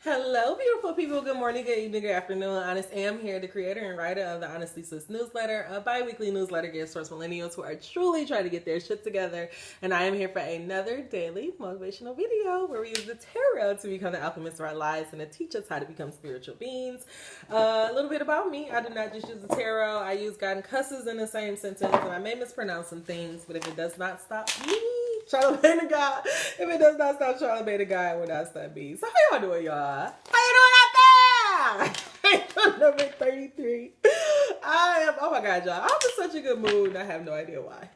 Hello, beautiful people. Good morning, good evening, good afternoon. Honest Am here, the creator and writer of the Honestly Sis newsletter, a bi-weekly newsletter geared towards millennials who are truly trying to get their shit together. And I am here for another daily motivational video where we use the tarot to become the alchemists of our lives and to teach us how to become spiritual beings. A little bit about me. I do not just use the tarot. I use God and cusses in the same sentence, and I may mispronounce some things, but if it does not stop me, Charlamagne the God. If it does not stop Charlamagne the God, it will not stop me. So how y'all doing, y'all? How you doing out there? Number 33. Oh my God, y'all. I'm in such a good mood and I have no idea why.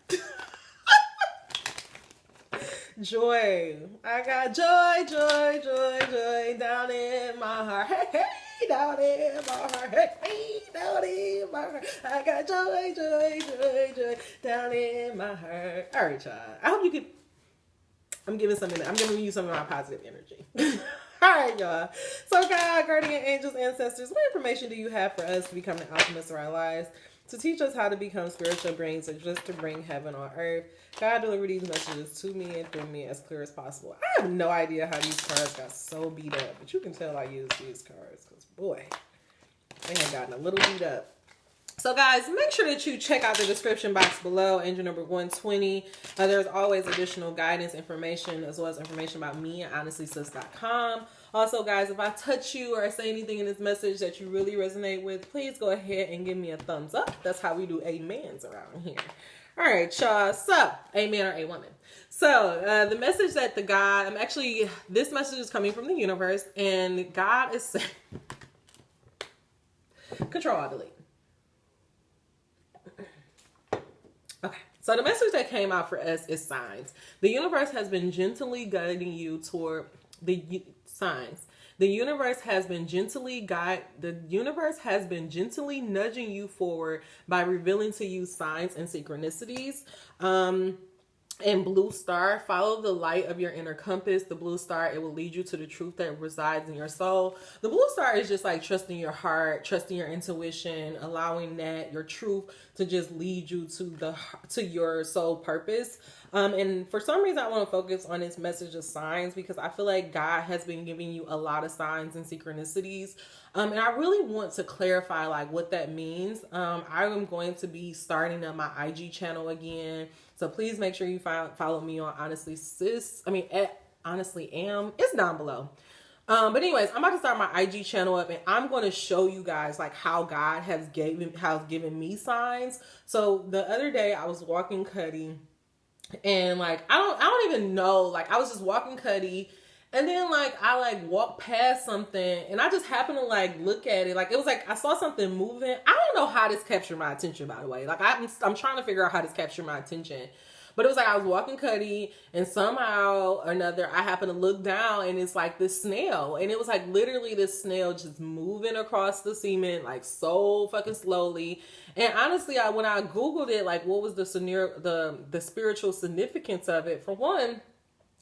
Joy. I got joy, joy, joy, joy down in my heart. Hey, hey, down in my heart. Hey, hey, down in my heart. I got joy, joy, joy, joy down in my heart. All right, y'all. I hope you can. I'm giving you some of my positive energy. All right, y'all. So, God, guardian angels, ancestors, what information do you have for us to become the alchemists of our lives, to teach us how to become spiritual beings, or just to bring heaven on earth? God, deliver these messages to me and through me as clear as possible. I have no idea how these cards got so beat up, but you can tell I used these cards because, boy, they have gotten a little beat up. So guys, make sure that you check out the description box below, angel number 120. There's always additional guidance information as well as information about me at honestlysis.com. Also, guys, if I touch you or I say anything in this message that you really resonate with, please go ahead and give me a thumbs up. That's how we do amens around here. All right, y'all. So, amen or a woman. So, the message that this message is coming from the universe, and God is saying, Control, Alt, Delete. Okay, so the message that came out for us is signs. The universe has been gently guiding you toward the signs. The universe has been gently nudging you forward by revealing to you signs and synchronicities. And blue star, follow the light of your inner compass. The blue star, it will lead you to the truth that resides in your soul. The blue star is just like trusting your heart, trusting your intuition, allowing that your truth to just lead you to your soul purpose. And for some reason, I want to focus on this message of signs because I feel like God has been giving you a lot of signs and synchronicities. And I really want to clarify like what that means. I am going to be starting up my IG channel again. So please make sure you follow me on at Honestly Am. It's down below. But anyways, I'm about to start my IG channel up and I'm going to show you guys like how God has given me signs. So the other day I was walking Cuddy and like, I don't even know, like I was just walking Cuddy and then like I like walked past something and I just happened to like look at it. Like it was like I saw something moving. I don't know how this captured my attention, by the way. Like I'm trying to figure out how this captured my attention. But it was like I was walking Cuddy and somehow or another I happened to look down and it's like this snail. And it was like literally this snail just moving across the cement like so fucking slowly. And honestly, when I Googled it, like what was the spiritual significance of it? For one,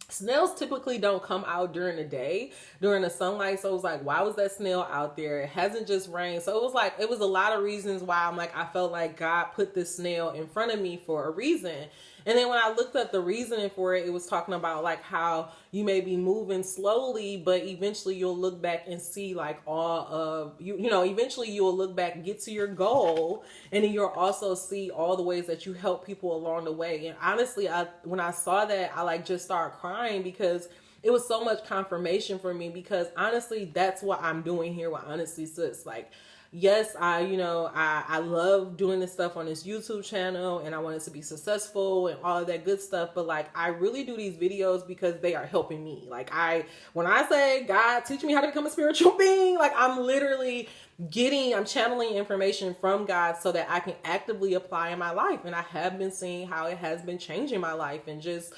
snails typically don't come out during the day, during the sunlight. So it was like, why was that snail out there? It hasn't just rained. So it was a lot of reasons why I felt like God put this snail in front of me for a reason. And then when I looked up the reasoning for it, it was talking about like how you may be moving slowly, but eventually you'll look back and see like all of eventually you'll look back and get to your goal. And then you'll also see all the ways that you help people along the way. And honestly, when I saw that, I like just started crying because it was so much confirmation for me, because honestly, that's what I'm doing here with Honestly Sis. Like, yes, I love doing this stuff on this YouTube channel and I want it to be successful and all of that good stuff. But like, I really do these videos because they are helping me. Like when I say, God, teach me how to become a spiritual being, like I'm channeling information from God so that I can actively apply in my life. And I have been seeing how it has been changing my life and just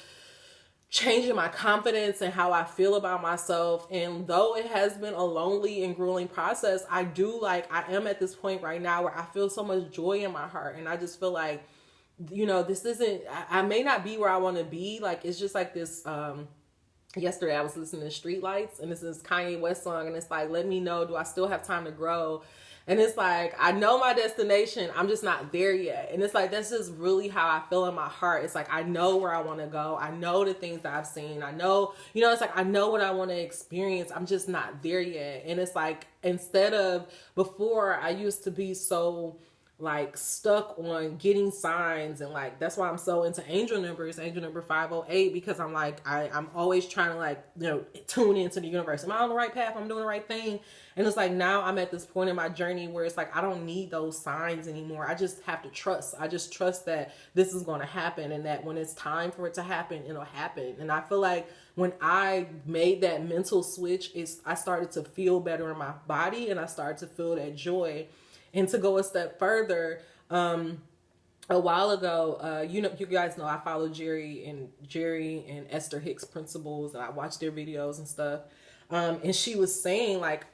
changing my confidence and how I feel about myself. And though it has been a lonely and grueling process, I am at this point right now where I feel so much joy in my heart. And I just feel like, I may not be where I want to be. Like, it's just like this, yesterday I was listening to Street Lights, and this is Kanye West song, and it's like, let me know, do I still have time to grow? And it's like, I know my destination, I'm just not there yet. And it's like, that's just really how I feel in my heart. It's like, I know where I want to go. I know the things that I've seen. I know, it's like, I know what I want to experience. I'm just not there yet. And it's like, instead of before, I used to be so like stuck on getting signs, and like that's why I'm so into angel number 508, because I'm like I'm always trying to like tune into the universe. Am I on the right path? I'm doing the right thing. And it's like, now I'm at this point in my journey where it's like, I don't need those signs anymore. I just have to trust. I just trust that this is going to happen, and that when it's time for it to happen, it'll happen. And I feel like when I made that mental switch, I started to feel better in my body, and I started to feel that joy. And to go a step further, a while ago, you guys know I follow Jerry and Esther Hicks Principles, and I watch their videos and stuff. And she was saying, like,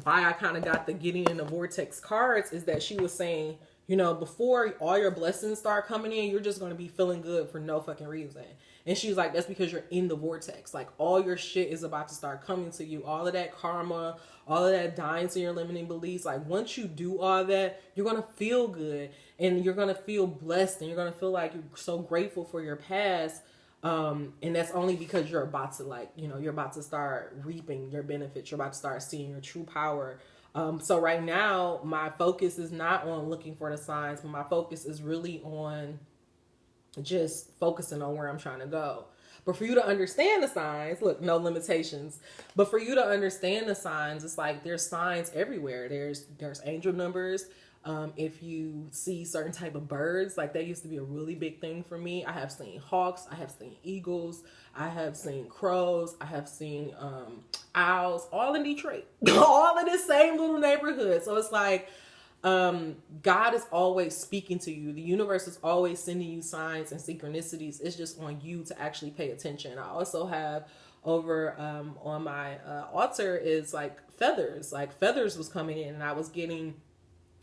why I kind of got the getting in the vortex cards is that she was saying, before all your blessings start coming in, you're just going to be feeling good for no fucking reason. And she was like, that's because you're in the vortex. Like, all your shit is about to start coming to you. All of that karma, all of that dying to your limiting beliefs. Like, once you do all that, you're going to feel good, and you're going to feel blessed, and you're going to feel like you're so grateful for your past. And that's only because you're about to you're about to start reaping your benefits. You're about to start seeing your true power. So right now, my focus is not on looking for the signs, but my focus is really on just focusing on where I'm trying to go. But for you to understand the signs, look, no limitations. But for you to understand the signs, it's like there's signs everywhere. There's angel numbers. If you see certain type of birds, like that used to be a really big thing for me. I have seen hawks, I have seen eagles, I have seen crows, I have seen owls, all in Detroit, all in the same little neighborhood. So it's like, God is always speaking to you. The universe is always sending you signs and synchronicities. It's just on you to actually pay attention. I also have over on my altar is like feathers. Like feathers was coming in, and I was getting,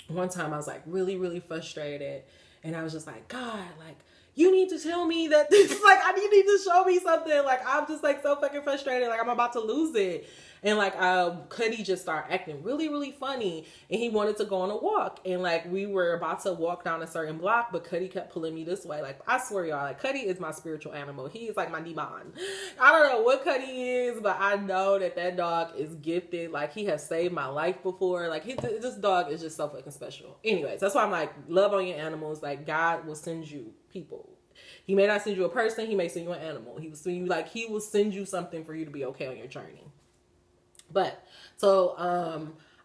one time I was like really, really frustrated, and I was just like, God, like, you need to tell me that this, like, you need to show me something. Like, I'm just like so fucking frustrated. Like, I'm about to lose it. And like, Cuddy just started acting really, really funny, and he wanted to go on a walk. And like, we were about to walk down a certain block, but Cuddy kept pulling me this way. Like, I swear y'all, like, Cuddy is my spiritual animal. He is like my demon. I don't know what Cuddy is, but I know that dog is gifted. Like, he has saved my life before. Like, this dog is just so fucking special. Anyways, that's why I'm like, love on your animals. Like, God will send you people. He may not send you a person. He may send you an animal. He will send you, like, he will send you something for you to be okay on your journey. But so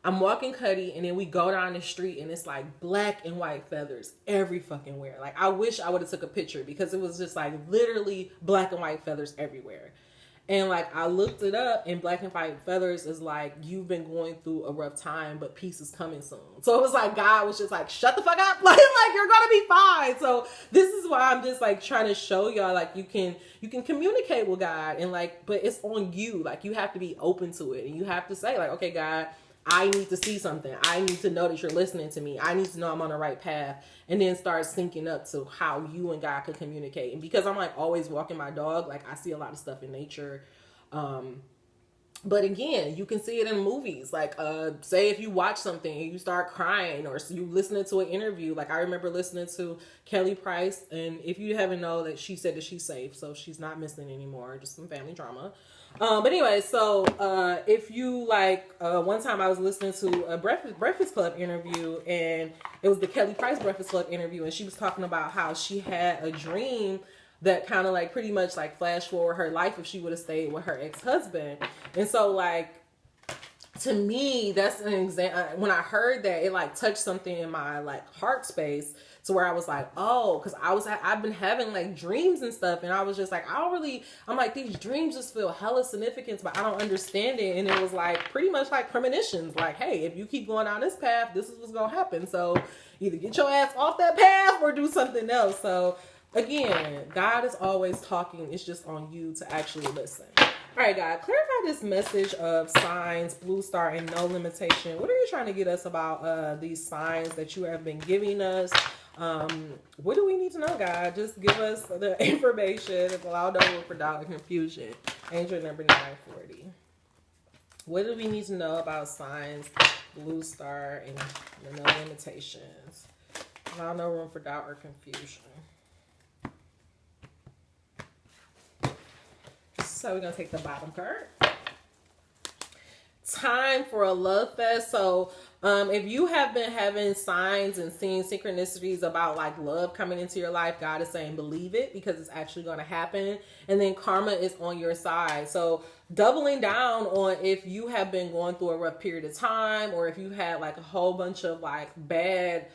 I'm walking Cuddy, and then we go down the street, and it's like black and white feathers every fucking where. Like, I wish I would have took a picture, because it was just like literally black and white feathers everywhere. And like, I looked it up, and black and white feathers is like, you've been going through a rough time, but peace is coming soon. So it was like, God was just like, shut the fuck up. Like you're gonna be fine. So this is why I'm just like trying to show y'all, like, you can communicate with God, and like, but it's on you. Like, you have to be open to it, and you have to say like, okay, God, I need to see something. I need to know that you're listening to me. I need to know I'm on the right path, and then start syncing up to how you and God could communicate. And because I'm like always walking my dog, like, I see a lot of stuff in nature. But again, you can see it in movies. Like, say if you watch something and you start crying, or you listening to an interview. Like, I remember listening to Kelly Price, and if you haven't know, that she said that she's safe, so she's not missing anymore, just some family drama. But anyway, so if you like, one time I was listening to a Breakfast Club interview, and it was the Kelly Price Breakfast Club interview, and she was talking about how she had a dream that kind of like pretty much like flash forward her life if she would have stayed with her ex-husband. And so like, to me, that's an example. When I heard that, it like touched something in my like heart space, to where I was like, oh, because I've been having like dreams and stuff, and I was just like, I'm like, these dreams just feel hella significant, but I don't understand it. And it was like pretty much like premonitions, like, hey, if you keep going down this path, this is what's gonna happen. So either get your ass off that path or do something else. So again, God is always talking. It's just on you to actually listen. All right, God, clarify this message of signs, blue star, and no limitation. What are you trying to get us about these signs that you have been giving us? What do we need to know, God? Just give us the information and allow no word for doubt and confusion. Angel number 940. What do we need to know about signs, blue star, and the no limitations? Allow no room for doubt or confusion. So we're going to take the bottom card. Time for a love fest. So if you have been having signs and seeing synchronicities about like love coming into your life, God is saying believe it, because it's actually going to happen. And then karma is on your side. So doubling down on if you have been going through a rough period of time, or if you had like a whole bunch of like bad,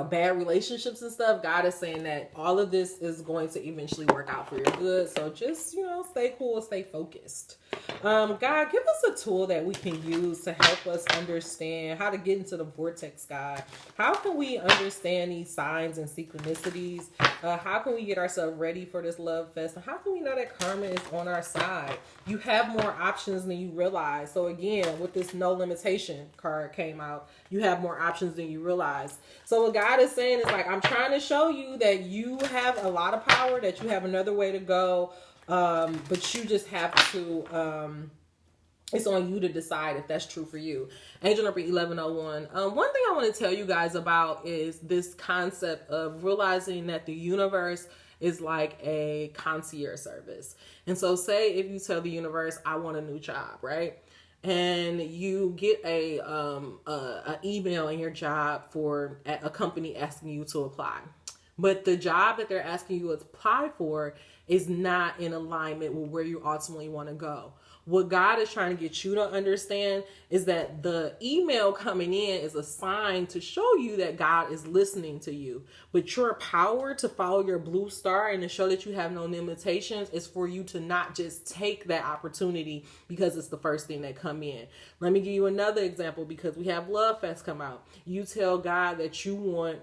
bad relationships and stuff, God is saying that all of this is going to eventually work out for your good. So just, stay cool, stay focused. God, give us a tool that we can use to help us understand how to get into the vortex, God. How can we understand these signs and synchronicities? How can we get ourselves ready for this love fest? And how can we know that karma is on our side? You have more options than you realize. So again, with this no limitation card came out, you have more options than you realize. So what God is saying is like, I'm trying to show you that you have a lot of power, that you have another way to go. But you just have to, it's on you to decide if that's true for you. Angel number 1101. One thing I want to tell you guys about is this concept of realizing that the universe is like a concierge service. And so say if you tell the universe, I want a new job, right? And you get a email in your job for a company asking you to apply. But the job that they're asking you to apply for is not in alignment with where you ultimately want to go. What God is trying to get you to understand is that the email coming in is a sign to show you that God is listening to you. But your power to follow your blue star and to show that you have no limitations is for you to not just take that opportunity because it's the first thing that come in. Let me give you another example, because we have Love Fest come out. You tell God that you want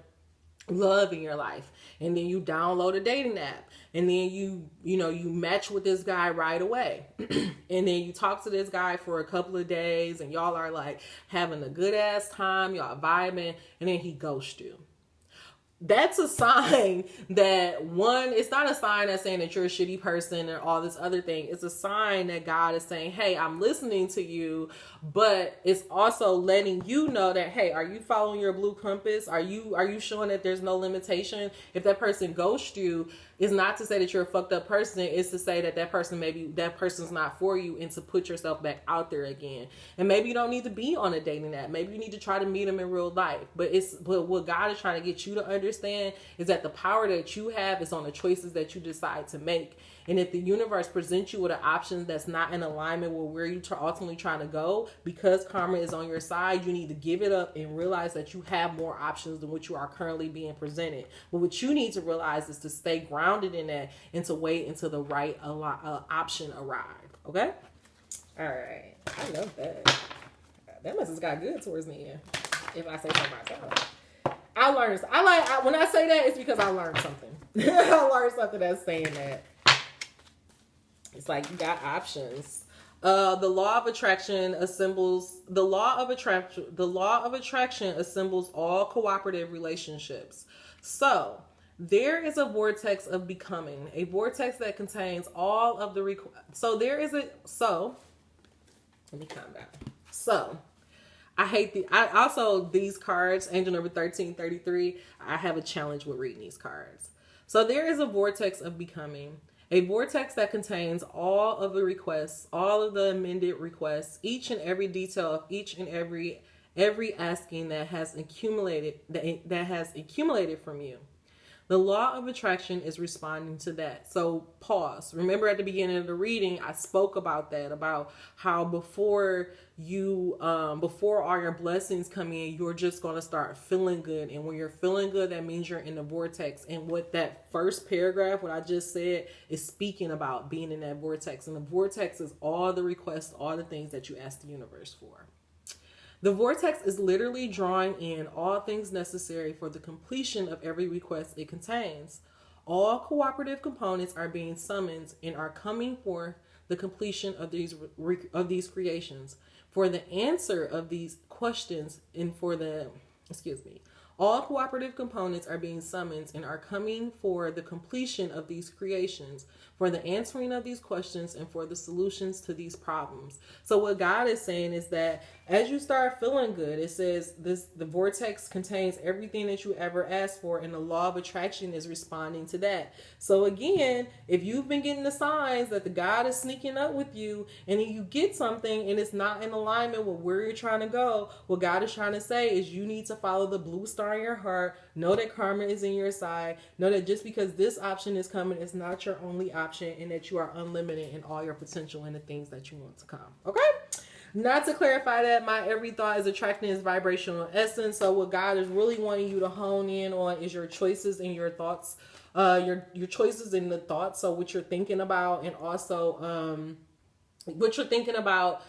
love in your life, and then you download a dating app, and then you match with this guy right away. And then you talk to this guy for a couple of days, and y'all are like having a good ass time, y'all vibing, and then he ghosts you. That's a sign that, one, it's not a sign that's saying that you're a shitty person or all this other thing. It's a sign that God is saying, hey, I'm listening to you, but it's also letting you know that, hey, are you following your blue compass? Are you showing that there's no limitation? If that person ghosts you, it's not to say that you're a fucked up person. It's to say that that person's not for you, and to put yourself back out there again. And maybe you don't need to be on a dating app. Maybe you need to try to meet them in real life. But what God is trying to get you to understand is that the power that you have is on the choices that you decide to make. And if the universe presents you with an option that's not in alignment with where you're ultimately trying to go, because karma is on your side, you need to give it up and realize that you have more options than what you are currently being presented. But what you need to realize is to stay grounded in that and to wait until the right option arrives. Okay? All right. I love that. That message got good towards the end, if I say so myself. When I say that, it's because I learned something. I learned something that's saying that. It's like you got options. The law of attraction assembles all cooperative relationships. So there is a vortex of becoming, a vortex that contains all of the let me calm down. So these cards, angel number 1333, I have a challenge with reading these cards. So there is a vortex of becoming, a vortex that contains all of the requests, all of the amended requests, each and every detail of each and every asking that has accumulated from you. The law of attraction is responding to that. So pause. Remember at the beginning of the reading, I spoke about that, about how before all your blessings come in, you're just going to start feeling good. And when you're feeling good, that means you're in the vortex. And what that first paragraph, what I just said, is speaking about being in that vortex. And the vortex is all the requests, all the things that you ask the universe for. The vortex is literally drawing in all things necessary for the completion of every request it contains. All cooperative components are being summoned and are coming for the completion of these creations, for the answer of these questions, and all cooperative components are being summoned and are coming for the completion of these creations, for the answering of these questions and for the solutions to these problems. So what God is saying is that as you start feeling good, it says the vortex contains everything that you ever asked for, and the law of attraction is responding to that. So again, if you've been getting the signs that the God is sneaking up with you, and then you get something and it's not in alignment with where you're trying to go, what God is trying to say is you need to follow the blue star in your heart. Know that karma is in your side. Know that just because this option is coming, it's not your only option, and that you are unlimited in all your potential and the things that you want to come. Okay? Not to clarify that my every thought is attracting its vibrational essence. So what God is really wanting you to hone in on is your choices and your thoughts, your choices and the thoughts. So what you're thinking about, and also what you're thinking about.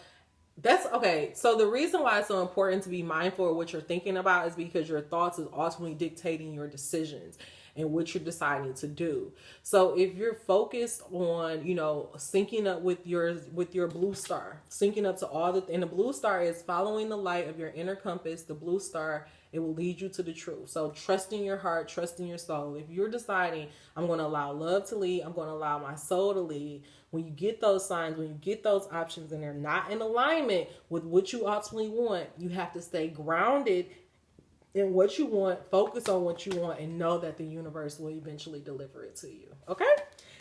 That's okay. So the reason why it's so important to be mindful of what you're thinking about is because your thoughts is ultimately dictating your decisions and what you're deciding to do. So if you're focused on, syncing up with your blue star, syncing up to and the blue star is following the light of your inner compass, the blue star, it will lead you to the truth. So trusting your heart, trusting your soul. If you're deciding, I'm going to allow love to lead, I'm going to allow my soul to lead. When you get those signs, when you get those options and they're not in alignment with what you ultimately want, you have to stay grounded in what you want, focus on what you want, and know that the universe will eventually deliver it to you. Okay?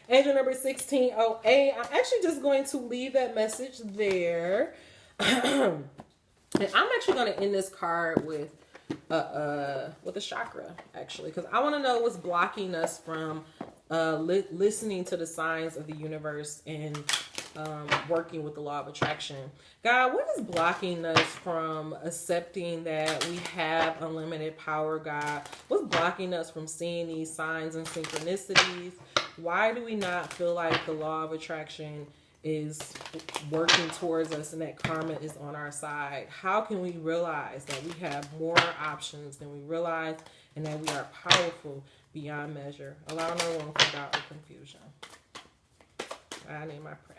Angel number 1608. I'm actually just going to leave that message there. And I'm actually going to end this card with a chakra, actually, because I want to know what's blocking us from listening to the signs of the universe and working with the law of attraction. God, what is blocking us from accepting that we have unlimited power, God? What's blocking us from seeing these signs and synchronicities? Why do we not feel like the law of attraction is working towards us and that karma is on our side? How can we realize that we have more options than we realize and that we are powerful beyond measure? Allow no room for doubt or confusion. I name I pray.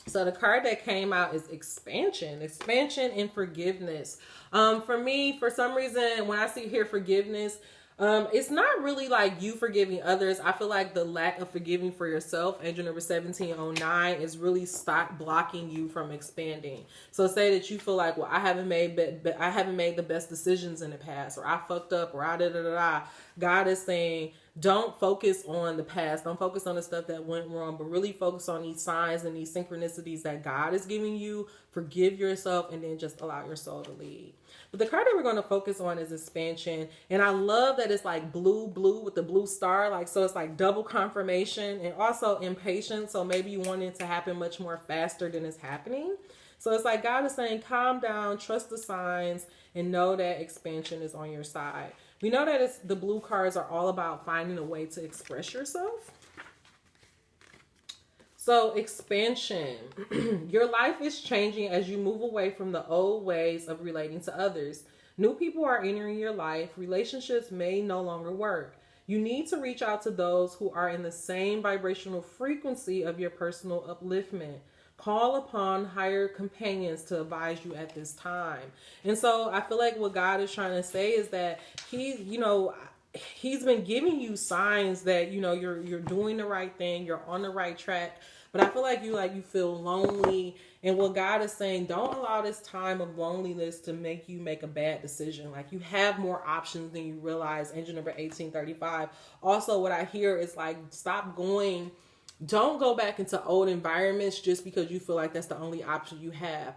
So the card that came out is expansion and forgiveness. For me, for some reason, when I see here forgiveness, it's not really like you forgiving others. I feel like the lack of forgiving for yourself, angel number 1709, is really stop blocking you from expanding. So say that you feel like, well, I haven't made the best decisions in the past, or I fucked up, or I da. God is saying, don't focus on the past. Don't focus on the stuff that went wrong, but really focus on these signs and these synchronicities that God is giving you. Forgive yourself and then just allow your soul to lead. But the card that we're going to focus on is expansion. And I love that it's like blue with the blue star. So it's like double confirmation, and also impatience. So maybe you want it to happen much more faster than it's happening. So it's like God is saying, calm down, trust the signs, and know that expansion is on your side. We know that the blue cards are all about finding a way to express yourself. So expansion, your life is changing as you move away from the old ways of relating to others. New people are entering your life. Relationships may no longer work. You need to reach out to those who are in the same vibrational frequency of your personal upliftment. Call upon higher companions to advise you at this time. And so I feel like what God is trying to say is that He's been giving you signs that, you're doing the right thing, you're on the right track. But I feel like you feel lonely. And what God is saying, don't allow this time of loneliness to make you make a bad decision. Like, you have more options than you realize. Angel number 1835. Also, what I hear is don't go back into old environments just because you feel like that's the only option you have.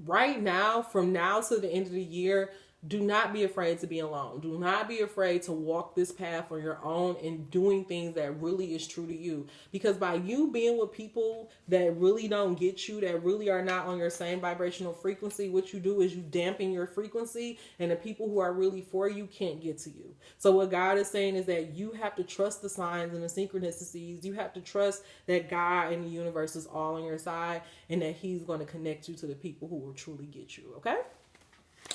Right now, from now to the end of the year, do not be afraid to be alone. Do not be afraid to walk this path on your own and doing things that really is true to you. Because by you being with people that really don't get you, that really are not on your same vibrational frequency, what you do is you dampen your frequency, and the people who are really for you can't get to you. So what God is saying is that you have to trust the signs and the synchronicities. You have to trust that God and the universe is all on your side, and that He's going to connect you to the people who will truly get you. Okay?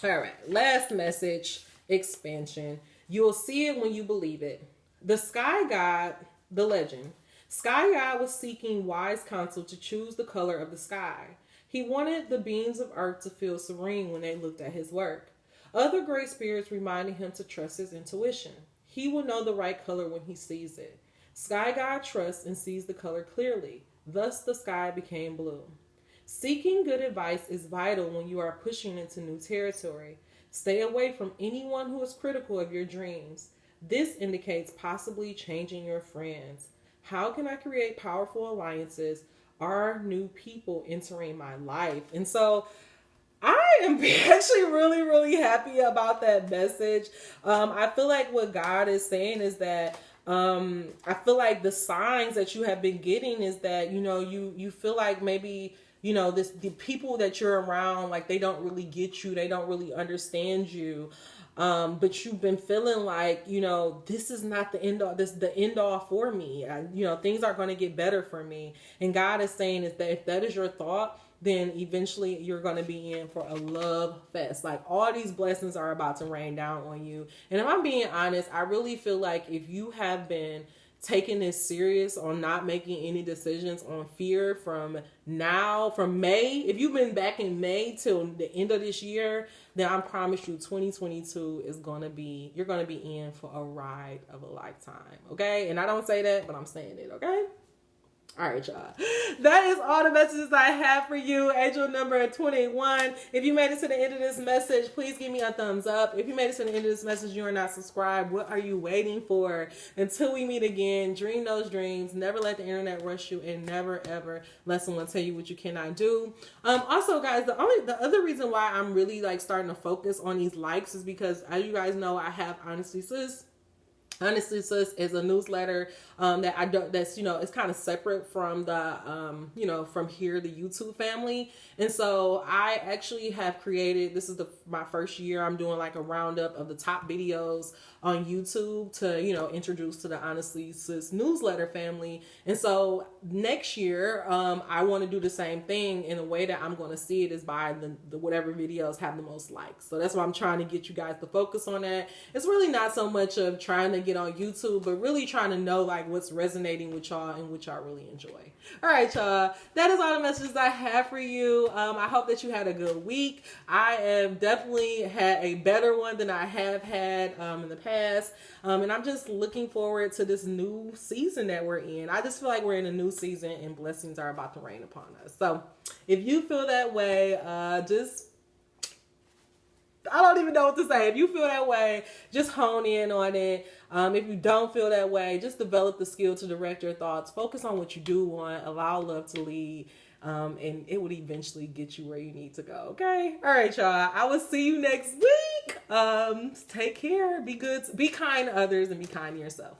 All right, last message, expansion. You'll see it when you believe it. The sky god, the legend. Sky god was seeking wise counsel to choose the color of the sky. He wanted the beings of earth to feel serene when they looked at his work. Other great spirits reminded him to trust his intuition. He will know the right color when he sees it. Sky God trusts and sees the color clearly. Thus, the sky became blue. Seeking good advice is vital when you are pushing into new territory. Stay away from anyone who is critical of your dreams. This indicates possibly changing your friends. How can I create powerful alliances? Are new people entering my life? And so I am actually really, really happy about that message. I feel like what God is saying is that I feel like the signs that you have been getting is that, you feel like maybe, the people that you're around, like they don't really get you. They don't really understand you. But you've been feeling like, this is not the end all. This is the end all for me. Things are going to get better for me. And God is saying is that if that is your thought, then eventually you're going to be in for a love fest. Like all these blessings are about to rain down on you. And if I'm being honest, I really feel like if you have been taking this serious on not making any decisions on fear from May, if you've been back in May till the end of this year, then I promise you 2022 is going to be, you're going to be in for a ride of a lifetime. Okay. And I don't say that, but I'm saying it. Okay. All right, y'all. That is all the messages I have for you. Angel number 21. If you made it to the end of this message, please give me a thumbs up. If you made it to the end of this message, you are not subscribed. What are you waiting for? Until we meet again, dream those dreams. Never let the internet rush you, and never ever let someone tell you what you cannot do. Also, guys, the other reason why I'm really like starting to focus on these likes is because, as you guys know, I have Honestly Sis. Honestly Sis is a newsletter that I don't, that's, it's kind of separate from the, from here, the YouTube family. And so I actually have created, this is my first year, I'm doing like a roundup of the top videos on YouTube to, introduce to the Honestly Sis newsletter family. And so next year, I want to do the same thing, in a way that I'm going to see it is by the whatever videos have the most likes. So that's why I'm trying to get you guys to focus on that. It's really not so much of trying to get on YouTube, but really trying to know like what's resonating with y'all and what y'all really enjoy. All right, y'all. That is all the messages I have for you. I hope that you had a good week. I have definitely had a better one than I have had in the past. And I'm just looking forward to this new season that we're in. I just feel like we're in a new season and blessings are about to rain upon us. So if you feel that way, I don't even know what to say. If you feel that way, just hone in on it. If you don't feel that way, just develop the skill to direct your thoughts. Focus on what you do want. Allow love to lead. And it would eventually get you where you need to go. Okay? All right, y'all. I will see you next week. Take care. Be good. Be kind to others and be kind to yourself.